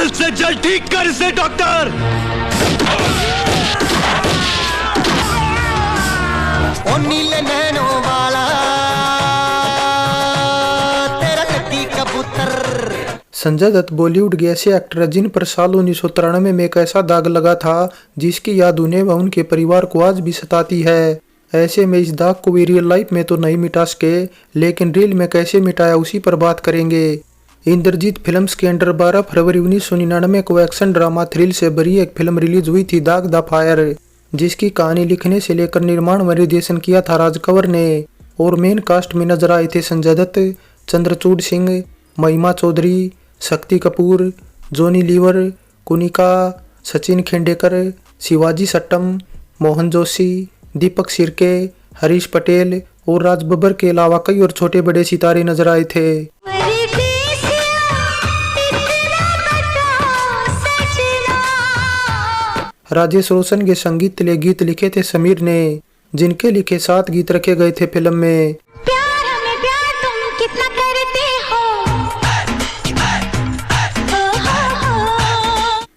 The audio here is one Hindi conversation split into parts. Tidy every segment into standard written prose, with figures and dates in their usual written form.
जल्द से जल्द ठीक कर इसे डॉक्टर। ओ नीले नैनों वाला तेरा कत्ती कबूतर। संजय दत्त बॉलीवुड के ऐसे एक्टर हैं जिन पर साल 1993 में एक ऐसा दाग लगा था जिसकी याद उन्हें व उनके परिवार को आज भी सताती है। ऐसे में इस दाग को भी रियल लाइफ में तो नहीं मिटा सके, लेकिन रील में कैसे मिटाया उसी पर बात करेंगे। इंद्रजीत फिल्म्स के अंडर 12 फरवरी 1999 को एक्शन ड्रामा थ्रिल से भरी एक फिल्म रिलीज हुई थी, दाग द फायर, जिसकी कहानी लिखने से लेकर निर्माण व निर्देशन किया था राज कंवर ने। और मेन कास्ट में नजर आए थे संजय दत्त, चंद्रचूड़ सिंह, महिमा चौधरी, शक्ति कपूर, जॉनी लीवर, कुनिका, सचिन खेंडेकर, शिवाजी सट्टम, मोहन जोशी, दीपक सिरके, हरीश पटेल और राज बब्बर के अलावा कई और छोटे बड़े सितारे नजर आए थे। राजेश रोशन के संगीत लिए गीत लिखे थे समीर ने, जिनके लिखे 7 गीत रखे गए थे फिल्म में। प्यार हमें प्यार तुम कितना करते हो।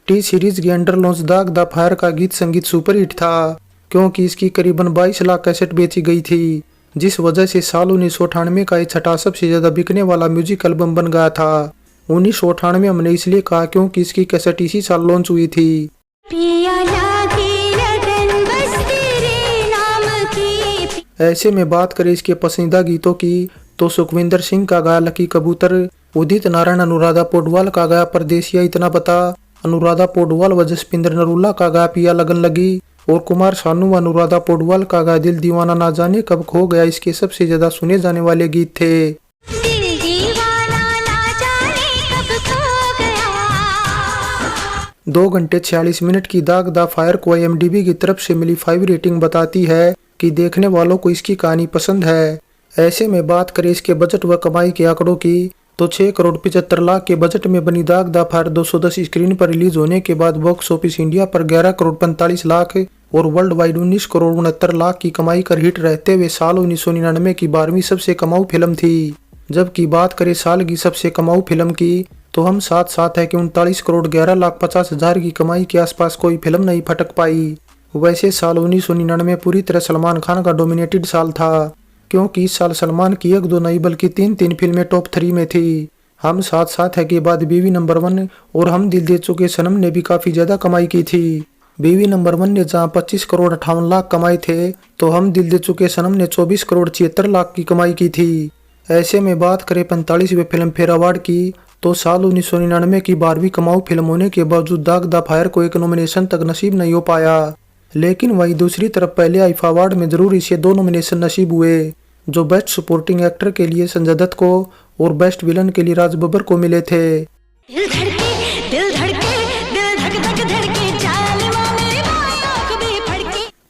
टी सीरीज के अंडर लॉन्च दाग द फायर का गीत संगीत सुपरहिट था, क्योंकि इसकी करीबन 22 लाख कैसेट बेची गई थी, जिस वजह से साल 1998 का ये छठा सबसे ज्यादा बिकने वाला म्यूजिक एल्बम बन गया था। 1998 हमने इसलिए कहा क्योंकि इसकी कैसेट इसी साल लॉन्च हुई थी। ऐसे में बात करें इसके पसंदीदा गीतों की तो सुखविंदर सिंह का गाया लकी कबूतर, उदित नारायण अनुराधा पौडवाल का गाया परदेसिया इतना बता, अनुराधा पौडवाल व जसपिंदर नरूला का गाया पिया लगन लगी, और कुमार सानू व अनुराधा पौडवाल का गाया दिल दीवाना ना जाने कब खो गया इसके सबसे ज्यादा सुने जाने वाले गीत थे। 2 घंटे 46 मिनट की दाग द फायर को IMDb की तरफ से मिली 5 रेटिंग बताती है कि देखने वालों को इसकी कहानी पसंद है। ऐसे में बात करें इसके बजट व कमाई के आंकड़ों की तो 6 करोड़ 75 लाख के बजट में बनी दाग द फायर 210 स्क्रीन पर रिलीज होने के बाद बॉक्स ऑफिस इंडिया पर 11 करोड़ 45 लाख और वर्ल्ड वाइड 19 करोड़ 69 लाख की कमाई कर हिट रहते हुए साल 1999 की 12वीं सबसे कमाऊ फिल्म थी। जबकि बात करें साल की सबसे कमाऊ फिल्म की तो हम साथ साथ है कि 39 करोड़ 11 लाख 50 हजार की कमाई के आसपास कोई फिल्म नहीं फटक पाई। वैसे साल 1999 पूरी तरह सलमान खान का डोमिनेटेड साल था, क्योंकि इस साल सलमान की 1-2 नहीं बल्कि 3 फिल्में टॉप 3 में थी। हम साथ साथ है के बाद बीवी नंबर 1 और हम दिल दे चुके सनम ने भी काफी ज्यादा कमाई की थी। बीवी नंबर 1 ने जहां 25 करोड़ 58 लाख कमाए थे तो हम दिल दे चुके सनम ने 24 करोड़ 76 लाख की कमाई की थी। ऐसे में बात करें 45वें फिल्म फेयर अवार्ड की तो साल 1999 की 12वीं कमाऊ फिल्म होने के बावजूद दाग द फायर को एक नॉमिनेशन तक नसीब नहीं हो पाया। लेकिन वहीं दूसरी तरफ पहले आईफा अवार्ड में जरूर इसे 2 नॉमिनेशन नसीब हुए, जो बेस्ट सपोर्टिंग एक्टर के लिए संजय दत्त को और बेस्ट विलन के लिए राज बब्बर को मिले थे।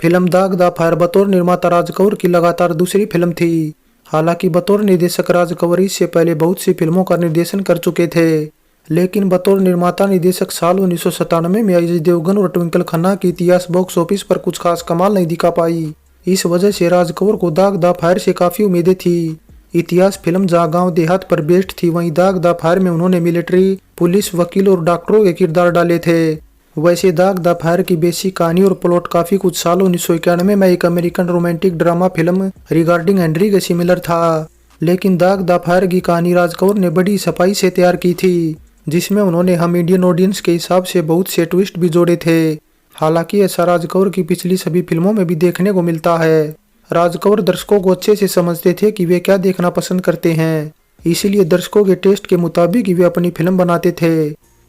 फिल्म दाग द फायर बतौर निर्माता राज कंवर की लगातार दूसरी फिल्म थी। हालांकि बतौर निर्देशक राज कंवर इससे पहले बहुत सी फिल्मों का निर्देशन कर चुके थे, लेकिन बतौर निर्माता निर्देशक साल 1997 में अजय देवगन और ट्विंकल खन्ना की इतिहास बॉक्स ऑफिस पर कुछ खास कमाल नहीं दिखा पाई। इस वजह से राज कंवर को दाग द फायर से काफी उम्मीदें थी। इतिहास फिल्म जहाँ गाँव देहात पर बेस्ड थी, वहीं दाग द फायर में उन्होंने मिलिट्री, पुलिस, वकील और डॉक्टरों के किरदार डाले थे। वैसे दाग द फायर की बेसिक कहानी और प्लॉट काफी कुछ साल 1991 में एक American romantic drama film regarding Henry के सिमिलर था, लेकिन दाग द फायर की कहानी राज कंवर ने बड़ी सफाई से तैयार की थी, जिसमें उन्होंने हम इंडियन ऑडियंस के हिसाब से बहुत से ट्विस्ट भी जोड़े थे। हालांकि ऐसा राज कंवर की पिछली सभी फिल्मों में भी देखने को मिलता है। राज कंवर दर्शकों को अच्छे से समझते थे कि वे क्या देखना पसंद करते हैं, इसीलिए दर्शकों के टेस्ट के मुताबिक वे अपनी फिल्म बनाते थे।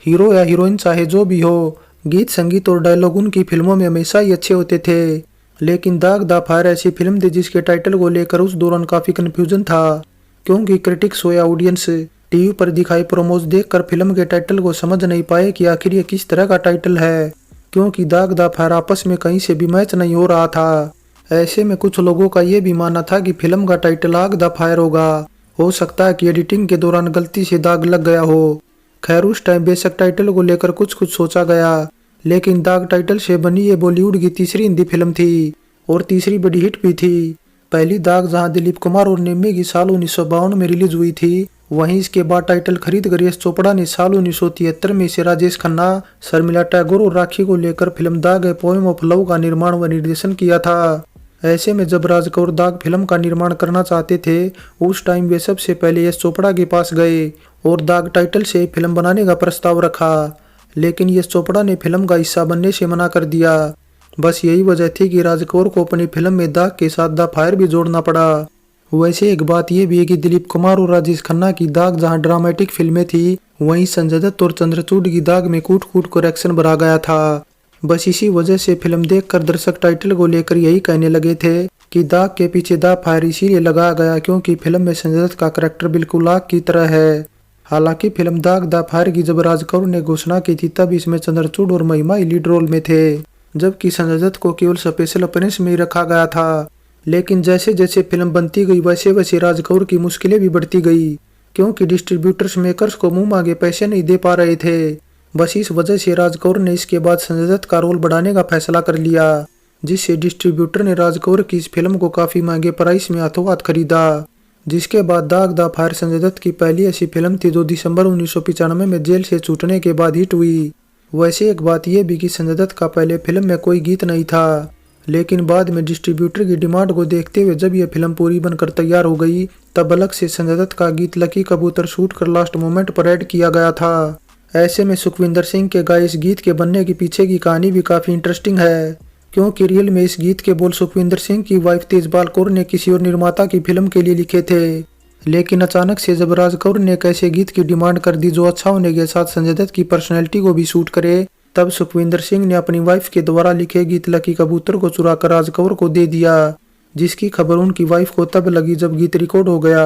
हीरो या हीरोइन चाहे जो भी हो, गीत संगीत और डायलॉग उनकी फिल्मों में हमेशा ही अच्छे होते थे। लेकिन दाग द फायर ऐसी फिल्म थी जिसके टाइटल को लेकर उस दौरान काफी कंफ्यूजन था, क्योंकि क्रिटिक्स हो या ऑडियंस टीवी पर दिखाई प्रोमोज देखकर फिल्म के टाइटल को समझ नहीं पाए कि आखिर ये किस तरह का टाइटल है, क्योंकि दाग द फायर आपस में कहीं से भी मैच नहीं हो रहा था। ऐसे में कुछ लोगों का ये भी मानना था कि फिल्म का टाइटल आग द फायर होगा। हो सकता है कि एडिटिंग के दौरान गलती से दाग लग गया हो। खैर उस टाइम बेशक टाइटल को लेकर कुछ सोचा गया, लेकिन दाग टाइटल से बनी ये बॉलीवुड की तीसरी हिंदी फिल्म थी और तीसरी बड़ी हिट भी थी। पहली दाग जहां दिलीप कुमार और निम्मी की साल 1952 में रिलीज हुई थी, वहीं इसके बाद टाइटल खरीद कर यश चोपड़ा ने साल 1973 में इसे राजेश खन्ना, शर्मिला टैगोर और राखी को लेकर फिल्म दाग ए पोएम ऑफ लव का निर्माण व निर्देशन किया था। ऐसे में जब राज कौर दाग फिल्म का निर्माण करना चाहते थे उस टाइम वे सबसे पहले यश चोपड़ा के पास गए और दाग टाइटल से फिल्म बनाने का प्रस्ताव रखा, लेकिन यश चोपड़ा ने फिल्म का हिस्सा बनने से मना कर दिया। बस यही वजह थी कि राज कौर को अपनी फिल्म में दाग के साथ द फायर भी जोड़ना पड़ा। वैसे एक बात यह भी है कि दिलीप कुमार और राजेश खन्ना की दाग जहां ड्रामेटिक फिल्में थी, वहीं संजय दत्त और चंद्रचूड़ की दाग में कूट कूट कर एक्शन भरा गया था। बस इसी वजह से फिल्म देखकर दर्शक टाइटल को लेकर यही कहने लगे थे कि दाग के पीछे द फायर इसीलिए लगाया गया क्योंकि फिल्म में संजय दत्त का करैक्टर बिल्कुल आग की तरह है। हालांकि फिल्म दाग द फायर की जब राज कौर ने घोषणा की थी तब इसमें चंद्रचूड़ और महिमा लीड रोल में थे, जबकि संजय दत्त को केवल स्पेशल अपीयरेंस में ही रखा गया था। लेकिन जैसे जैसे फिल्म बनती गई वैसे वैसे राज कौर की मुश्किलें भी बढ़ती गई क्योंकि डिस्ट्रीब्यूटर्स मेकर्स को मुंह मांगे पैसे नहीं दे पा रहे थे। बस इस वजह से राज कौर ने इसके बाद संजय दत्त का रोल बढ़ाने का फैसला कर लिया, जिससे डिस्ट्रीब्यूटर ने राज कौर की इस फिल्म को काफी महंगे प्राइस में हाथों हाथ खरीदा। जिसके बाद दाग द फायर संजय दत्त की पहली ऐसी फिल्म थी जो दिसंबर 1995 में जेल से छूटने के बाद हिट हुई। वैसे एक बात यह भी कि संजय दत्त का पहले फिल्म में कोई गीत नहीं था, लेकिन बाद में डिस्ट्रीब्यूटर की डिमांड को देखते हुए जब यह फिल्म पूरी बनकर तैयार हो गई तब अलग से संजय दत्त का गीत लकी कबूतर शूट कर लास्ट मोमेंट पर ऐड किया गया था। ऐसे में सुखविंदर सिंह के गाए इस गीत के बनने के पीछे की कहानी भी काफी इंटरेस्टिंग है, क्योंकि रियल में इस गीत के बोल सुखविंदर सिंह की वाइफ तेजपाल कौर ने किसी और निर्माता की फिल्म के लिए लिखे थे। लेकिन अचानक से जब राज कौर ने एक ऐसे गीत की डिमांड कर दी जो अच्छा होने के साथ संजय दत्त की पर्सनैलिटी को भी सूट करे, तब सुखविंदर सिंह ने अपनी वाइफ के द्वारा लिखे गीत लकी कबूतर को चुराकर राज कौर को दे दिया, जिसकी खबर उनकी वाइफ को तब लगी जब गीत रिकॉर्ड हो गया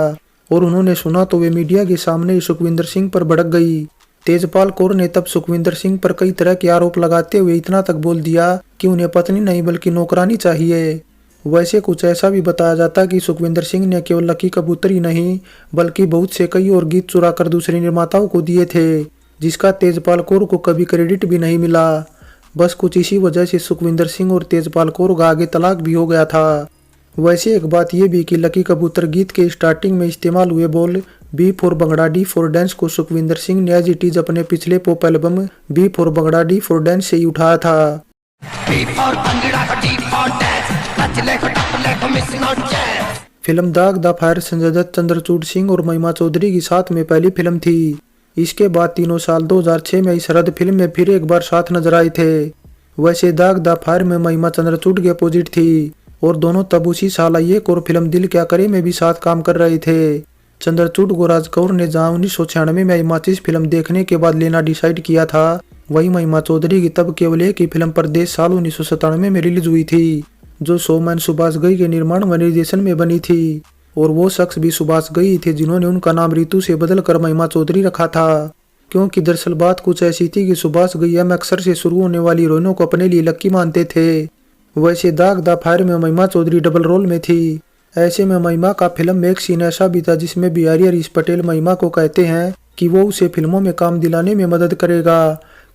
और उन्होंने सुना तो वे मीडिया के सामने ही सुखविंदर सिंह पर भड़क गई। तेजपाल कौर ने तब सुखविंदर सिंह पर कई तरह के आरोप लगाते हुए इतना तक बोल दिया कि उन्हें पत्नी नहीं बल्कि नौकरानी चाहिए। वैसे कुछ ऐसा भी बताया जाता कि सुखविंदर सिंह ने केवल लकी कबूतर ही नहीं बल्कि बहुत से कई और गीत चुराकर दूसरे निर्माताओं को दिए थे, जिसका तेजपाल कौर को कभी क्रेडिट भी नहीं मिला। बस कुछ इसी वजह से सुखविंदर सिंह और तेजपाल कौर का आगे तलाक भी हो गया था। वैसे एक बात यह भी कि लकी कबूतर गीत के स्टार्टिंग में इस्तेमाल हुए बोल B for bhangra D for dance को सुखविंदर सिंह ने एज इट इज अपने पिछले pop album B for bhangra D for dance से ही उठाया था। Film Daag the fire Sanjay Dutt, Chandrachur Singh और महिमा चौधरी की साथ में पहली फिल्म थी। इसके बाद तीनों साल 2006 में इस रद्द फिल्म में फिर एक बार साथ नजर आए थे। वैसे दाग द फायर में महिमा चंद्रचूड़ के अपोजिट थी और दोनों तब उसी साल आई एक और फिल्म दिल क्या करे में भी साथ काम कर रहे थे। चंद्रचूड़ को राज कौर ने जहां 1996 में माचिस फिल्म देखने के बाद लेना डिसाइड किया था, वही महिमा चौधरी की तब केवल एक ही फिल्म परदेश साल 1997 में रिलीज हुई थी, जो शोमैन सुभाष घई के निर्माण व निर्देशन में बनी थी और वो शख्स भी सुभाष घई थे जिन्होंने उनका नाम रितु से बदलकर महिमा चौधरी रखा था, क्योंकि दरअसल बात कुछ ऐसी थी कि सुभाष घई अक्सर से शुरू होने वाली हीरोइनों को अपने लिए लक्की मानते थे। वैसे दाग द फायर में महिमा चौधरी डबल रोल में थी। ऐसे में महिमा का फिल्म में एक सीन ऐसा भी था जिसमें बिहारी हरीश पटेल महिमा को कहते हैं कि वो उसे फिल्मों में काम दिलाने में मदद करेगा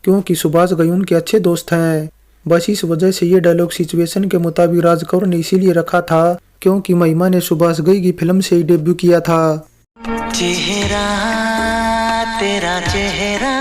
क्योंकि सुभाष घई उनके अच्छे दोस्त हैं। बस इस वजह से ये डायलॉग सिचुएशन के मुताबिक राज कौर ने इसीलिए रखा था क्योंकि महिमा ने सुभाष घई की फिल्म से ही डेब्यू किया था। चेहरा तेरा चेहरा।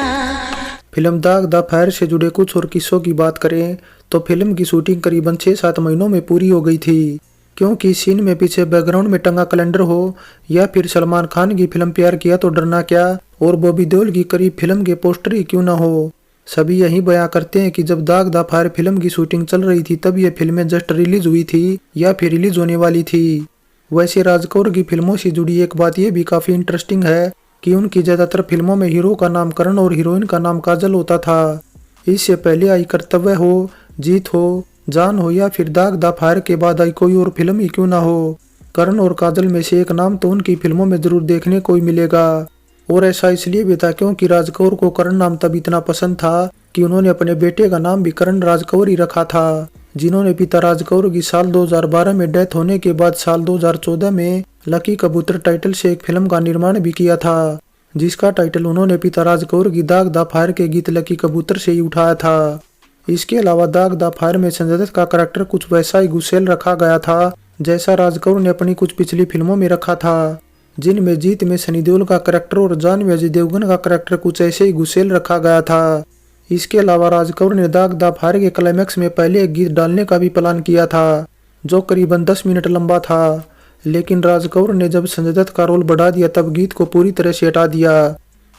फिल्म दाग द फायर से जुड़े कुछ और किस्सों की बात करें तो फिल्म की शूटिंग करीबन 6-7 महीनों में पूरी हो गई थी, क्योंकि सीन में पीछे बैकग्राउंड में टंगा कैलेंडर हो या फिर सलमान खान की फिल्म प्यार किया तो डरना क्या और बॉबी देओल की करीब फिल्म के पोस्टर ही क्यों न हो, सभी यही बयां करते हैं कि जब दाग द फायर फिल्म की शूटिंग चल रही थी तब ये फिल्में जस्ट रिलीज हुई थी या फिर रिलीज होने वाली थी। वैसे राज कौर की फिल्मों से जुड़ी एक बात यह भी काफी इंटरेस्टिंग है कि उनकी ज्यादातर फिल्मों में हीरो का नाम करण और हीरोइन का नाम काजल होता था। इससे पहले आई कर्तव्य हो, जीत हो, जान हो या फिर दाग द फायर के बाद आई कोई और फिल्म ही क्यों ना हो, करण और काजल में से एक नाम तो उनकी फिल्मों में जरूर देखने को ही मिलेगा। और ऐसा इसलिए भी था क्योंकि राज कौर को करण नाम तब इतना पसंद था कि उन्होंने अपने बेटे का नाम भी करण राज कौर ही रखा था, जिन्होंने पिता राज कौर की साल 2012 में डेथ होने के बाद साल 2014 में लकी कबूतर टाइटल से एक फिल्म का निर्माण भी किया था, जिसका टाइटल उन्होंने पिता राज कौर की दाग द फायर के गीत लकी कबूतर से ही उठाया था। इसके अलावा दाग द फायर में संजय दत्त का करैक्टर कुछ वैसा ही गुस्सेल रखा गया था जैसा राज कौर ने अपनी कुछ पिछली फिल्मों में रखा था। जिनमें जीत में सनी देओल का करैक्टर और जान में अजय देवगन का करैक्टर कुछ ऐसे ही घुसेल रखा गया था। इसके अलावा राज कपूर ने दाग दा फायर के क्लाइमैक्स में पहले एक गीत डालने का भी प्लान किया था जो करीबन 10 मिनट लंबा था, लेकिन राज कपूर ने जब संजय दत्त का रोल बढ़ा दिया तब गीत को पूरी तरह से हटा दिया,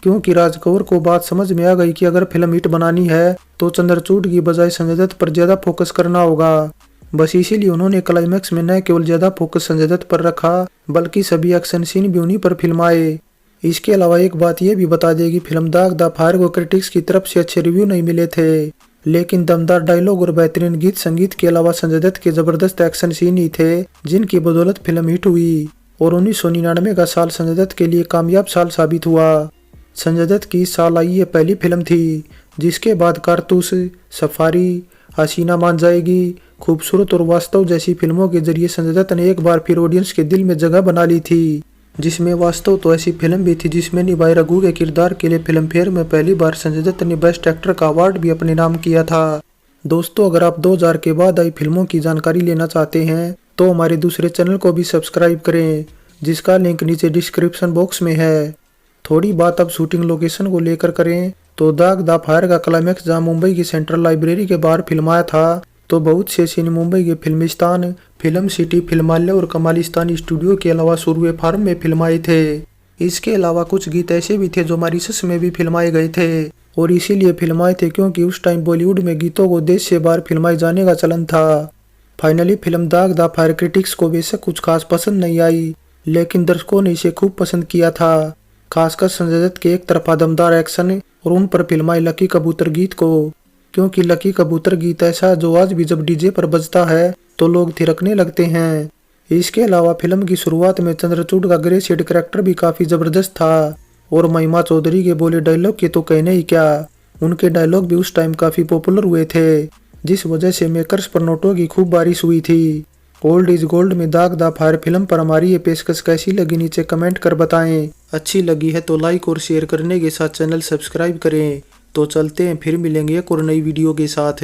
क्योंकि राज कपूर को बात समझ में आ गई कि अगर फिल्म हिट बनानी है तो चंद्रचूड़ की बजाय संजय दत्त पर ज्यादा फोकस करना होगा। बस इसीलिए उन्होंने क्लाइमैक्स में न केवल ज्यादा फोकस संजय दत्त पर रखा बल्कि सभी एक्शन सीन भी उन्हीं पर फिल्माए। इसके अलावा एक बात यह भी बता देगी, फिल्म दाग दा फायर को क्रिटिक्स की तरफ से अच्छे रिव्यू नहीं मिले थे, लेकिन दमदार डायलॉग और बेहतरीन गीत संगीत के अलावा संजय दत्त के जबरदस्त एक्शन सीन ही थे जिनकी बदौलत फिल्म हिट हुई और 1999 का साल संजय दत्त के लिए कामयाब साल साबित हुआ। संजय दत्त की इस साल आई ये पहली फिल्म थी जिसके बाद कारतूस, सफारी, हसीना मान जाएगी, खूबसूरत और वास्तव जैसी फिल्मों के जरिए संजय दत्त ने एक बार फिर ऑडियंस के दिल में जगह बना ली थी। जिसमें वास्तव तो ऐसी फिल्म भी थी जिसमें निभाए रघु के किरदार के लिए फिल्म फेयर में पहली बार संजय दत्त ने बेस्ट एक्टर का अवार्ड भी अपने नाम किया था। दोस्तों, अगर आप 2000 के बाद आई फिल्मों की जानकारी लेना चाहते हैं तो हमारे दूसरे चैनल को भी सब्सक्राइब करें जिसका लिंक नीचे डिस्क्रिप्शन बॉक्स में है। थोड़ी बात अब शूटिंग लोकेशन को लेकर करें तो दाग दा फायर का क्लाइमैक्स जहाँ मुंबई की सेंट्रल लाइब्रेरी के बाहर फिल्माया था तो बहुत से सीन मुंबई के फिल्मिस्तान, फिल्म सिटी, फिल्मालय और कमालिस्तान स्टूडियो के अलावा सुरवे फार्म में फिल्माए थे। इसके अलावा कुछ गीत ऐसे भी थे जो मॉरिशस में भी फिल्माए गए थे और इसीलिए फिल्माए थे क्योंकि उस टाइम बॉलीवुड में गीतों को देश से बाहर फिल्माए जाने का चलन था। फाइनली फिल्म दाग दा फायर क्रिटिक्स को बेशक कुछ खास पसंद नहीं आई, लेकिन दर्शकों ने इसे खूब पसंद किया था, खासकर संजय दत्त के एक तरफा दमदार एक्शन और उन पर फिल्माए लकी कबूतर गीत को, क्योंकि लकी कबूतर गीत ऐसा जो आज भी जब डीजे पर बजता है तो लोग थिरकने लगते हैं। इसके अलावा फिल्म की शुरुआत में चंद्रचूड़ का ग्रे शेड कैरेक्टर भी काफी जबरदस्त था और महिमा चौधरी के बोले डायलॉग के तो कहने ही क्या, उनके डायलॉग भी उस टाइम काफी पॉपुलर हुए थे जिस वजह से मेकर्स पर नोटों की खूब बारिश हुई थी। ओल्ड इज गोल्ड में दाग दा फायर फिल्म पर हमारी ये पेशकश कैसी लगी नीचे कमेंट कर बताएं। अच्छी लगी है तो लाइक और शेयर करने के साथ चैनल सब्सक्राइब करें। तो चलते हैं, फिर मिलेंगे एक और नई वीडियो के साथ।